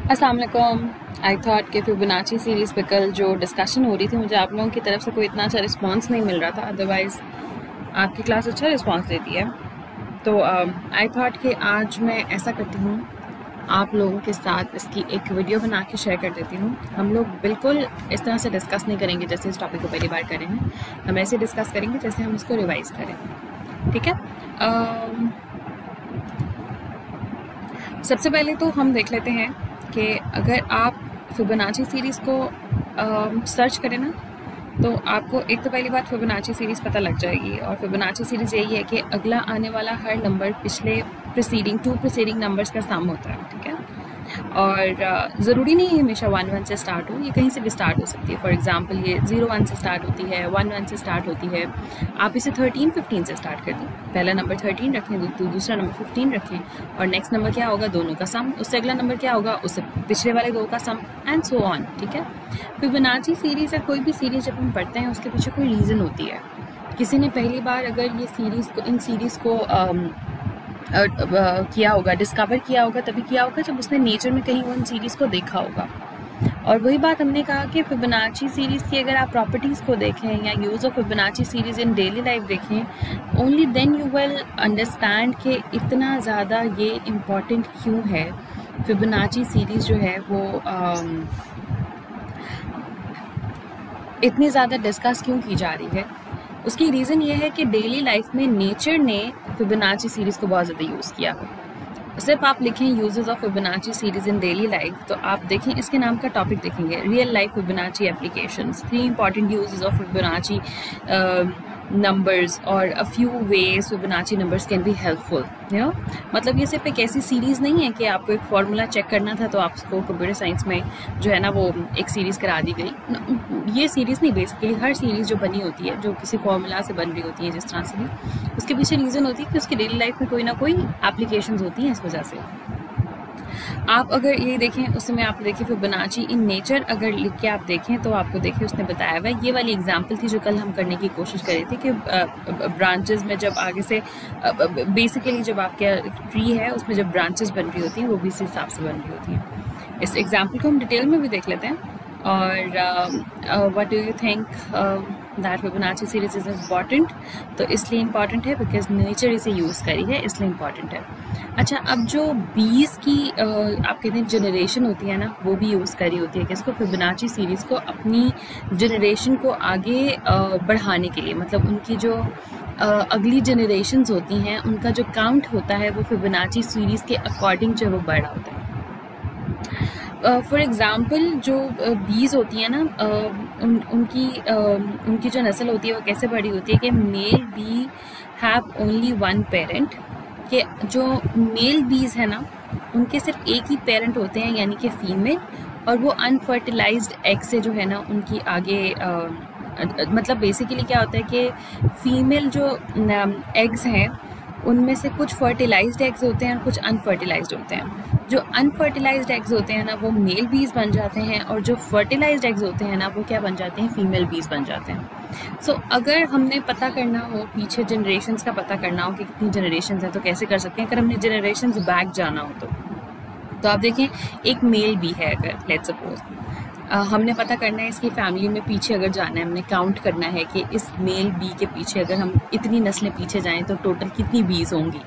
अस्सलाम वालेकुम। I thought कि फिबोनाची सीरीज़ पे कल जो डिस्कशन हो रही थी मुझे आप लोगों की तरफ से कोई इतना अच्छा रिस्पांस नहीं मिल रहा था, अदरवाइज़ आपकी क्लास अच्छा रिस्पांस देती है। तो आई थॉट कि आज मैं ऐसा करती हूँ, आप लोगों के साथ इसकी एक वीडियो बना के शेयर कर देती हूँ। हम लोग बिल्कुल इस तरह से डिस्कस नहीं करेंगे जैसे इस टॉपिक को पहली बार करें हैं, हम ऐसे डिस्कस करेंगे जैसे हम इसको रिवाइज़ करें, ठीक है। सबसे पहले तो हम देख लेते हैं कि अगर आप फिबोनाची सीरीज़ को सर्च करें ना, तो आपको एक तो पहली बात फिबोनाची सीरीज़ पता लग जाएगी। और फिबोनाची सीरीज़ यही है कि अगला आने वाला हर नंबर पिछले प्रीसीडिंग नंबर्स का सम होता है, ठीक है। और ज़रूरी नहीं है हमेशा 1-1 से स्टार्ट हो, ये कहीं से भी स्टार्ट हो सकती है। फॉर एग्जांपल ये 0-1 से स्टार्ट होती है, 1-1 से स्टार्ट होती है। आप इसे 13-15 से स्टार्ट कर दें, पहला नंबर 13 रखें, दूसरा नंबर 15 रखें, और नेक्स्ट नंबर क्या होगा, दोनों का सम। उससे अगला नंबर क्या होगा, उससे पिछले वाले दो का सम, एंड सो ऑन, ठीक है। फिबोनाची सीरीज़ या कोई भी सीरीज़ जब हम पढ़ते हैं उसके पीछे कोई रीज़न होती है। किसी ने पहली बार अगर ये सीरीज़ को इन सीरीज़ को किया होगा, डिस्कवर किया होगा, तभी किया होगा जब उसने नेचर में कहीं उन सीरीज़ को देखा होगा। और वही बात हमने कहा कि फिबोनाची सीरीज़ की अगर आप प्रॉपर्टीज़ को देखें या use of Fibonacci series in daily life देखें, only then you will understand कि इतना ज़्यादा ये इम्पॉर्टेंट क्यों है। फिबोनाची सीरीज़ जो है वो इतनी ज़्यादा डिस्कस क्यों की जा रही है, उसकी रीज़न ये है कि डेली लाइफ में नेचर ने फिबोनाची सीरीज़ को बहुत ज़्यादा यूज़ किया है। सिर्फ आप लिखें uses of Fibonacci series in daily life, तो आप देखें इसके नाम का टॉपिक देखेंगे, real life Fibonacci applications, 3 important uses of Fibonacci numbers और a few ways Fibonacci numbers can be helpful, you know. मतलब ये सिर्फ एक ऐसी सीरीज़ नहीं है कि आपको एक फार्मूला चेक करना था तो आपको कंप्यूटर साइंस में जो है ना वो एक सीरीज़ करा दी गई। ये सीरीज़ नहीं, बेसिकली हर सीरीज़ जो बनी होती है, जो किसी फार्मूला से बन रही होती है जिस तरह से भी, उसके पीछे रीज़न होती है कि उसकी डेली लाइफ में कोई ना कोई एप्लीकेशंस होती हैं। इस वजह से आप अगर ये देखें, उसमें आप देखिए फिबोनाची इन नेचर अगर लिख के आप देखें तो आपको देखिए उसने बताया हुआ है। ये वाली एग्जांपल थी जो कल हम करने की कोशिश कर रहे थे कि ब्रांचेस में जब आगे से बेसिकली जब आपके ट्री है उसमें जब ब्रांचेस बन रही होती हैं वो भी इस हिसाब से बन रही होती हैं। इस एग्जाम्पल को हम डिटेल में भी देख लेते हैं। और what do you think that Fibonacci series is important? तो इसलिए इम्पॉर्टेंट है बिकॉज नेचर इसे यूज़ करी है, इसलिए इम्पॉर्टेंट है। अच्छा, अब जो बीज की आप कहते हैं जनरेशन होती है ना, वो भी यूज़ करी होती है कि इसको फिबोनाची सीरीज़ को अपनी जनरेशन को आगे बढ़ाने के लिए, मतलब उनकी जो अगली जनरेशन्स होती हैं उनका जो काउंट होता है वो फिबोनाची सीरीज़ के अकॉर्डिंग जो वो बढ़ा होता है। फॉर एग्ज़ाम्पल जो बीज होती हैं ना, उनकी जो नस्ल होती है वो कैसे बड़ी होती है कि male be have only one parent, कि जो मेल बीज है ना उनके सिर्फ एक ही पेरेंट होते हैं यानी कि फीमेल, और वो अनफर्टिलाइज्ड एग से जो है ना उनकी आगे मतलब बेसिकली क्या होता है कि फीमेल जो एग्स हैं उनमें से कुछ फर्टिलाइज्ड एग्स होते हैं और कुछ अनफर्टिलाइज्ड होते हैं। जो अनफर्टिलाइज्ड एग्स होते हैं ना वो मेल बीज बन जाते हैं, और जो फर्टिलाइज्ड एग्स होते हैं ना वो क्या बन जाते हैं, फीमेल बीज बन जाते हैं। सो अगर हमने पता करना हो, पीछे जनरेशन्स का पता करना हो कि कितनी जनरेशन्स हैं, तो कैसे कर सकते हैं? अगर हमने जनरेशन्स बैक जाना हो तो आप देखें एक मेल बी है, अगर लेट्स सपोज हमने पता करना है इसकी फैमिली में पीछे अगर जाना है, हमने काउंट करना है कि इस मेल बी के पीछे अगर हम इतनी नस्लें पीछे जाएं तो टोटल कितनी बीज होंगी।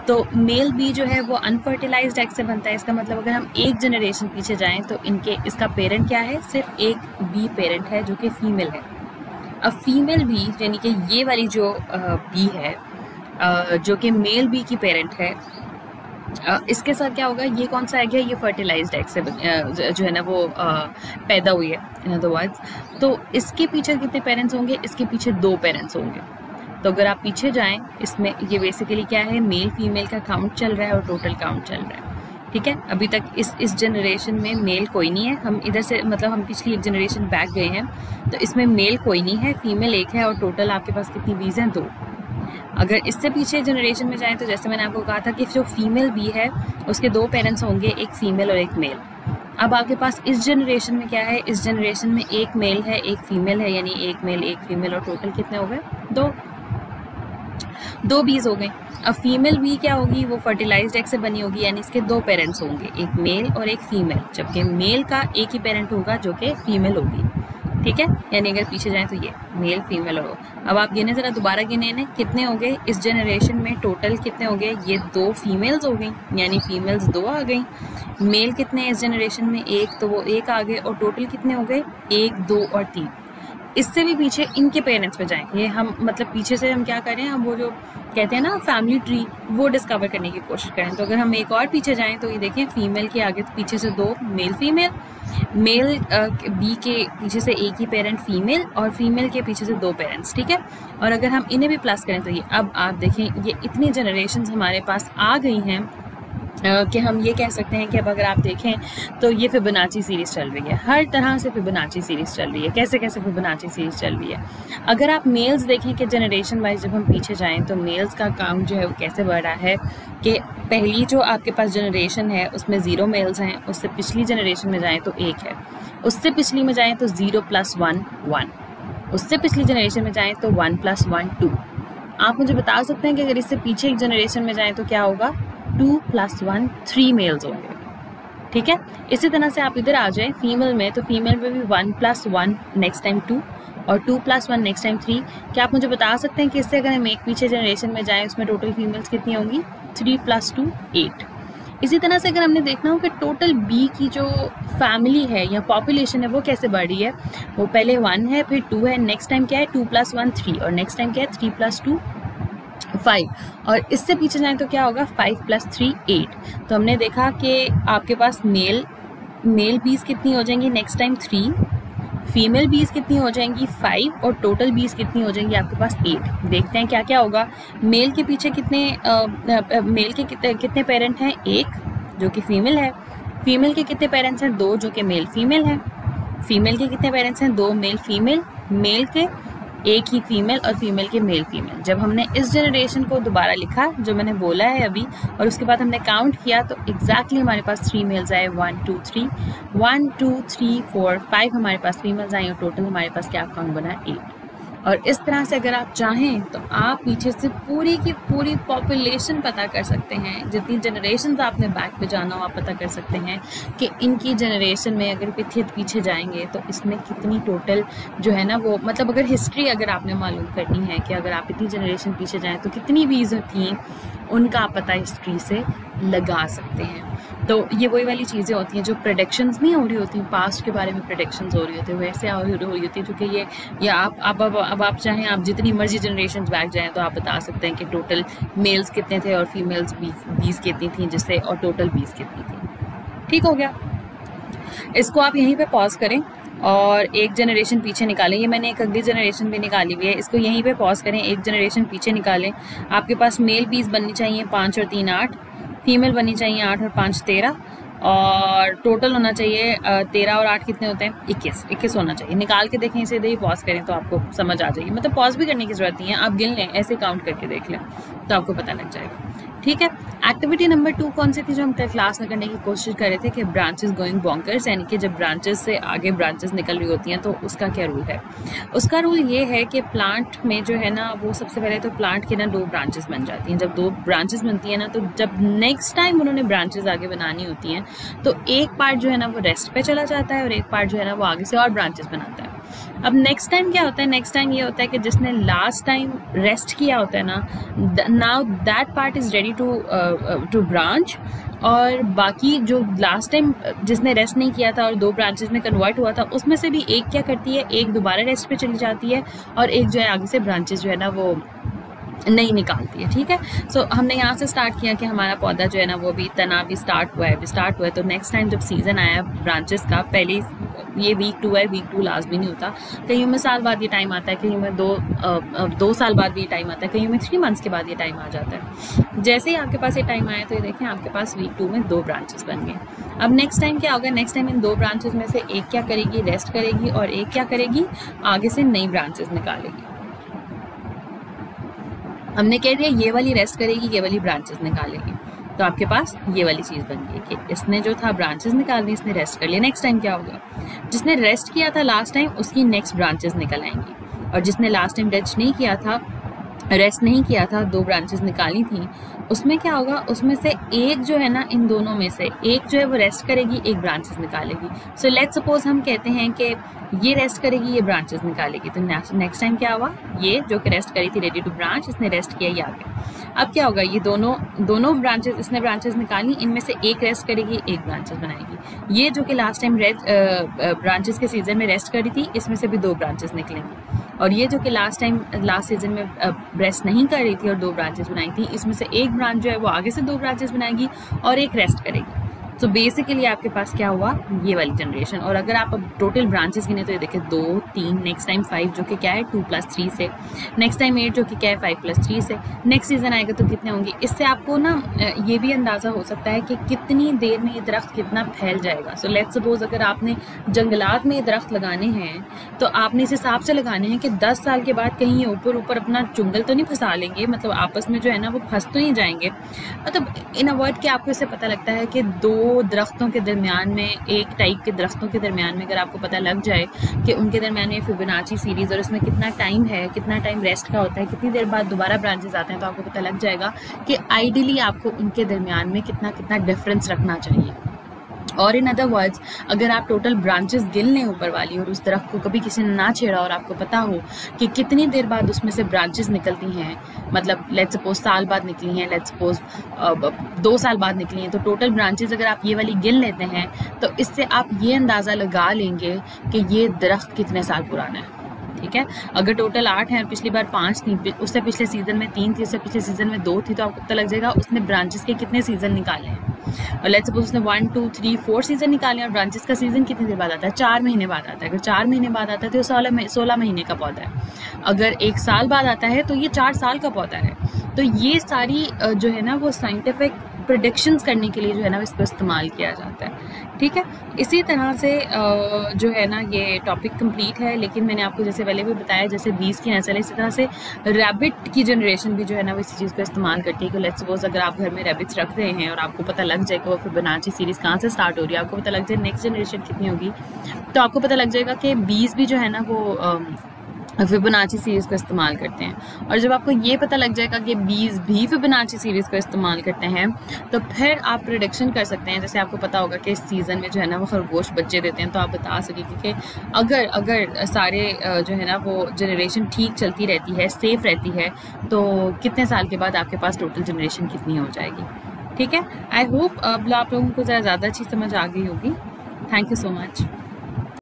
तो मेल बी जो है वो अनफर्टिलाइज्ड एग से बनता है। इसका मतलब अगर हम एक जनरेशन पीछे जाएं तो इसका पेरेंट क्या है, सिर्फ एक बी पेरेंट है जो कि फीमेल है। अब फीमेल बी यानी कि ये वाली जो बी है जो कि मेल बी की पेरेंट है, इसके साथ क्या होगा, ये कौन सा एग है, ये फर्टिलाइज्ड एग से जो है ना वो पैदा हुई है इन अदर वर्ड्स। तो इसके पीछे कितने पेरेंट्स होंगे, इसके पीछे 2 पेरेंट्स होंगे। तो अगर आप पीछे जाएं, इसमें ये बेसिकली क्या है, मेल फीमेल का काउंट चल रहा है और टोटल काउंट चल रहा है, ठीक है। अभी तक इस जनरेशन में मेल कोई नहीं है, हम इधर से मतलब हम पिछली एक जनरेशन बैक गए हैं, तो इसमें मेल कोई नहीं है, फीमेल एक है, और टोटल आपके पास कितनी बीज हैं, 2। अगर इससे पीछे जनरेशन में जाएं तो जैसे मैंने आपको कहा था कि जो फीमेल बी है उसके 2 पेरेंट्स होंगे, एक फीमेल और एक मेल। अब आपके पास इस जनरेशन में क्या है, इस जनरेशन में एक मेल है एक फीमेल है, यानी एक मेल एक फीमेल, और टोटल कितने हो गए, 2। 2 बीज हो गए। अब फीमेल बी क्या होगी, वो फर्टिलाइज्ड एग से बनी होगी, यानी इसके 2 पेरेंट्स होंगे, एक मेल और एक फीमेल, जबकि मेल का एक ही पेरेंट होगा जो कि फीमेल होगी, ठीक है। यानी अगर पीछे जाए तो ये मेल फीमेल हो। अब आप गिने जरा, दोबारा गिने ने कितने हो गए इस जनरेशन में, टोटल कितने हो गए, ये 2 फीमेल्स हो गई, यानी फीमेल्स 2 आ गई। मेल कितने हैं इस जनरेशन में, 1, तो वो 1 आ गए, और टोटल कितने हो गए, 1, 2 और 3। इससे भी पीछे इनके पेरेंट्स पे जाएंगे हम, मतलब पीछे से हम क्या करें, हम वो जो कहते हैं ना फैमिली ट्री, वो डिस्कवर करने की कोशिश करें। तो अगर हम एक और पीछे जाएं तो ये देखें, फीमेल के आगे पीछे से 2 मेल फीमेल, मेल बी के पीछे से एक ही पेरेंट फीमेल, और फीमेल के पीछे से 2 पेरेंट्स, ठीक है। और अगर हम इन्हें भी प्लस करें तो ये, अब आप देखें ये इतनी जनरेशंस हमारे पास आ गई हैं कि हम ये कह सकते हैं कि अब अगर आप देखें तो ये फिबोनाची सीरीज़ चल रही है, हर तरह से फिबोनाची सीरीज़ चल रही है। कैसे कैसे फिबोनाची सीरीज़ चल रही है, अगर आप मेल्स देखें कि जनरेशन वाइज जब हम पीछे जाएं तो मेल्स का काउंट जो है वो कैसे बढ़ रहा है कि पहली जो आपके पास जनरेशन है उसमें 0 मेल्स हैं, उससे पिछली जनरेशन में जाएँ तो 1 है, उससे पिछली में जाएँ तो 0 + 1 1, उससे पिछली जनरेशन में जाएँ तो 1 + 1 2। आप मुझे बता सकते हैं कि अगर इससे पीछे एक जनरेशन में जाएँ तो क्या होगा, 2 + 1 3 मेल्स होंगे, ठीक है। इसी तरह से आप इधर आ जाए फीमेल में, तो फीमेल में भी 1 + 1 नेक्स्ट टाइम 2 और 2 + 1 नेक्स्ट टाइम 3। क्या आप मुझे बता सकते हैं कि इससे अगर हम एक पीछे जनरेशन में जाएं उसमें टोटल फीमेल्स कितनी होंगी, 3 + 2 8। इसी तरह से अगर हमने देखना हो कि टोटल बी की जो फैमिली है या पॉपुलेशन है वो कैसे बढ़ रही है, वो पहले 1 है, फिर 2 है, नेक्स्ट टाइम क्या है 2 + 1 3, और नेक्स्ट टाइम क्या है 3 + 2 5, और इससे पीछे जाएं तो क्या होगा 5 + 3 8। तो हमने देखा कि आपके पास मेल बीज कितनी हो जाएंगी नेक्स्ट टाइम 3, फीमेल बीज कितनी हो जाएंगी 5, और टोटल बीज कितनी हो जाएंगी आपके पास 8। देखते हैं क्या क्या होगा। मेल के पीछे मेल के कितने पेरेंट हैं, 1 जो कि फीमेल है। फीमेल के कितने पेरेंट्स हैं, 2 जो कि मेल फीमेल है। फीमेल के कितने पेरेंट्स हैं, 2 मेल फीमेल, मेल के 1 ही फीमेल, और फीमेल के मेल फीमेल। जब हमने इस जनरेशन को दोबारा लिखा जो मैंने बोला है अभी, और उसके बाद हमने काउंट किया तो एग्जैक्टली हमारे पास 3 मेल्स आए, 1 2 3 1 2 3 4 5 हमारे पास फीमेल्स आई, और टोटल हमारे पास क्या काउंट बना 8। और इस तरह से अगर आप चाहें तो आप पीछे से पूरी की पूरी पॉपुलेशन पता कर सकते हैं, जितनी जनरेशन्स आपने बैक पे जाना हो आप पता कर सकते हैं कि इनकी जनरेशन में अगर पीछे जाएंगे तो इसमें कितनी टोटल जो है ना वो, मतलब अगर हिस्ट्री अगर आपने मालूम करनी है कि अगर आप इतनी जनरेशन पीछे जाएं तो कितनी बीज थी, उनका आप पता हिस्ट्री से लगा सकते हैं। तो ये वही वाली चीज़ें होती हैं जो प्रेडिक्शंस नहीं हो रही होती, पास्ट के बारे में प्रेडिक्शंस हो रही होती है, वैसे हो रही होती है। क्योंकि ये या अब आप चाहें आप जितनी मर्जी जनरेशन बैक जाएं तो आप बता सकते हैं कि टोटल मेल्स कितने थे और फीमेल्स 20 कितनी थी, जिससे और टोटल 20 कितनी थी। ठीक हो गया। इसको आप यहीं पे पॉज करें और एक जनरेशन पीछे निकालें। ये मैंने एक अगली जनरेशन भी निकाली हुई है, इसको यहीं पे पॉज करें, एक जनरेशन पीछे निकालें। आपके पास मेल बीज बननी चाहिए 5 और 3 8, फीमेल बननी चाहिए 8 और 5 13, और टोटल होना चाहिए 13 और 8 कितने होते हैं 21 होना चाहिए। निकाल के देखें, इसे इधर ही पॉज करें तो आपको समझ आ जाएगी। मतलब पॉज भी करने की जरूरत नहीं है, आप गिन लें, ऐसे काउंट करके देख लें तो आपको पता लग जाएगा। ठीक है। एक्टिविटी नंबर 2 कौन सी थी जो हम कल क्लास में करने की कोशिश कर रहे थे कि ब्रांचेस गोइंग बॉन्कर्स, यानी कि जब ब्रांचेस से आगे ब्रांचेस निकल रही होती हैं तो उसका क्या रूल है। उसका रूल ये है कि प्लांट में जो है ना वो सबसे पहले तो प्लांट के ना 2 ब्रांचेस बन जाती हैं। जब 2 ब्रांचेस बनती हैं ना तो जब नेक्स्ट टाइम उन्होंने ब्रांचेस आगे बनानी होती हैं तो एक पार्ट जो है ना वो रेस्ट पे चला जाता है और एक पार्ट जो है ना वो आगे से और ब्रांचेस बनाता है। अब नेक्स्ट टाइम क्या होता है, नेक्स्ट टाइम ये होता है कि जिसने लास्ट टाइम रेस्ट किया होता है ना, now that part is ready to branch, और बाकी जो लास्ट टाइम जिसने रेस्ट नहीं किया था और 2 ब्रांचेस में कन्वर्ट हुआ था उसमें से भी एक क्या करती है, एक दोबारा रेस्ट पे चली जाती है और एक जो है आगे से ब्रांचेस जो है ना वो नहीं निकालती है। ठीक है। सो हमने यहाँ से स्टार्ट किया कि हमारा पौधा जो है ना वो भी तना भी स्टार्ट हुआ है। तो नेक्स्ट टाइम जब सीजन आया ब्रांचेस का, पहले ये वीक 2 है, वीक 2 लास्ट भी नहीं होता, कहीं में साल बाद ये टाइम आता है, कहीं में 2 साल बाद भी ये टाइम आता है, कहीं में 3 मंथ्स के बाद ये टाइम आ जाता है। जैसे ही आपके पास ये टाइम आया तो ये देखें आपके पास वीक 2 में 2 ब्रांचेस बन गए। अब नेक्स्ट टाइम क्या होगा, नेक्स्ट टाइम इन 2 ब्रांचेस में से एक क्या करेगी, रेस्ट करेगी, और एक क्या करेगी, आगे से नई ब्रांचेस निकालेगी। हमने कह दिया ये वाली रेस्ट करेगी, ये वाली ब्रांचेस निकालेगी, तो आपके पास ये वाली चीज़ बन गई कि इसने जो था ब्रांचेस निकालनी, इसने रेस्ट कर लिया। नेक्स्ट टाइम क्या होगा, जिसने रेस्ट किया था लास्ट टाइम उसकी नेक्स्ट ब्रांचेस निकल आएंगी, और जिसने लास्ट टाइम रेस्ट नहीं किया था रेस्ट नहीं किया था, 2 ब्रांचेस निकाली थी, उसमें क्या होगा, उसमें से एक जो है ना, इन दोनों में से एक जो है वो रेस्ट करेगी, एक ब्रांचेस निकालेगी। सो लेट्स सपोज हम कहते हैं कि ये रेस्ट करेगी, ये ब्रांचेस निकालेगी, तो नेक्स्ट टाइम क्या हुआ, ये जो कि रेस्ट करी थी रेडी टू ब्रांच, इसने रेस्ट किया, ये आ गया। अब क्या होगा, ये दोनों ब्रांचेस, इसने ब्रांचेस निकाली, इनमें से एक रेस्ट करेगी, एक ब्रांचेस बनाएगी। ये जो कि लास्ट टाइम ब्रांचेस के सीजन में रेस्ट करी थी, इसमें से भी 2 ब्रांचेस निकलेंगी। और ये जो कि लास्ट सीजन में रेस्ट नहीं कर रही थी और 2 ब्रांचेस बनाई थी, इसमें से एक ब्रांच जो है वो आगे से 2 ब्रांचेस बनाएगी और एक रेस्ट करेगी। तो बेसिकली आपके पास क्या हुआ, ये वाली जनरेशन। और अगर आप अब टोटल ब्रांचेस गिने तो ये देखिए 2, 3, नेक्स्ट टाइम 5 जो कि क्या है 2 + 3 से, नेक्स्ट टाइम 8 जो कि क्या है 5 + 3 से, नेक्स्ट सीजन आएगा तो कितने होंगे। इससे आपको ना ये भी अंदाज़ा हो सकता है कि कितनी देर में ये दरख्त कितना फैल जाएगा। सो लेट्स सपोज अगर आपने जंगलात में ये दरख्त लगाने हैं तो आपने इस हिसाब से लगाने हैं कि 10 साल के बाद कहीं ऊपर अपना चुंगल तो नहीं फंसा लेंगे, मतलब आपस में जो है ना वो फंस तो नहीं जाएंगे। मतलब इन अ वर्ड के आपको इससे पता लगता है कि 2 दरख्तों के दरमियान में, एक टाइप के दरख्तों के दरमियान में अगर आपको पता लग जाए कि उनके दरमियान में फिबोनाची सीरीज़ और उसमें कितना टाइम है, कितना टाइम रेस्ट का होता है, कितनी देर बाद दोबारा ब्रांचेस आते हैं, तो आपको पता लग जाएगा कि आइडियली आपको उनके दरमियान में कितना डिफरेंस रखना चाहिए। और इन अदर वर्ड्स, अगर आप टोटल ब्रांचेस गिन लें ऊपर वाली और उस दरख्त को कभी किसी ने ना छेड़ा और आपको पता हो कि कितनी देर बाद उसमें से ब्रांचेस निकलती हैं, मतलब लेट्स सपोज साल बाद निकली हैं, लेट्स सपोज 2 साल बाद निकली हैं, तो टोटल ब्रांचेस अगर आप ये वाली गिन लेते हैं तो इससे आप ये अंदाज़ा लगा लेंगे कि ये दरख्त कितने साल पुराना है। ठीक है, अगर टोटल 8 हैं और पिछली बार 5 थी, उससे पिछले सीजन में 3 थी, उससे पिछले सीजन में 2 थी, तो आपको पता लग जाएगा उसने ब्रांचेस के कितने सीजन निकाले हैं। और लेट्स सपोज उसने 1, 2, 3, 4 सीजन निकाले और ब्रांचेस का सीजन कितनी देर बाद आता है, 4 महीने बाद आता है। अगर 4 महीने बाद आता है तो 16 महीने का पौधा है। अगर 1 साल बाद आता है तो ये 4 साल का पौधा है। तो ये सारी जो है ना वो साइंटिफिक प्रेडिक्शंस करने के लिए जो है ना इसको इस्तेमाल किया जाता है। ठीक है, इसी तरह से जो है ना ये टॉपिक कंप्लीट है, लेकिन मैंने आपको जैसे पहले भी बताया, जैसे बीज की नस्ल है, इसी तरह से रैबिट की जनरेशन भी जो है ना वो इसी चीज़ को इस्तेमाल करती है कि लेट्स सपोज अगर आप घर में रैबिट्स रख रहे हैं और आपको पता लग जाए कि वो फिबोनाची सीरीज़ कहाँ से स्टार्ट हो रही है, आपको पता लग जाए नेक्स्ट जनरेशन कितनी होगी, तो आपको पता लग जाएगा कि बीज भी जो है ना वो फिबोनाची सीरीज़ को इस्तेमाल करते हैं। और जब आपको ये पता लग जाएगा कि बीज भी फिबोनाची सीरीज़ को इस्तेमाल करते हैं, तो फिर आप प्रेडिक्शन कर सकते हैं। जैसे आपको पता होगा कि इस सीज़न में जो है ना वो खरगोश बच्चे देते हैं, तो आप बता सकेंगे कि अगर सारे जो है ना वो जनरेशन ठीक चलती रहती है, सेफ़ रहती है, तो कितने साल के बाद आपके पास टोटल जनरेशन कितनी हो जाएगी। ठीक है, आई होप अब आप लोगों को ज़्यादा अच्छी समझ आ गई होगी। Thank you so much.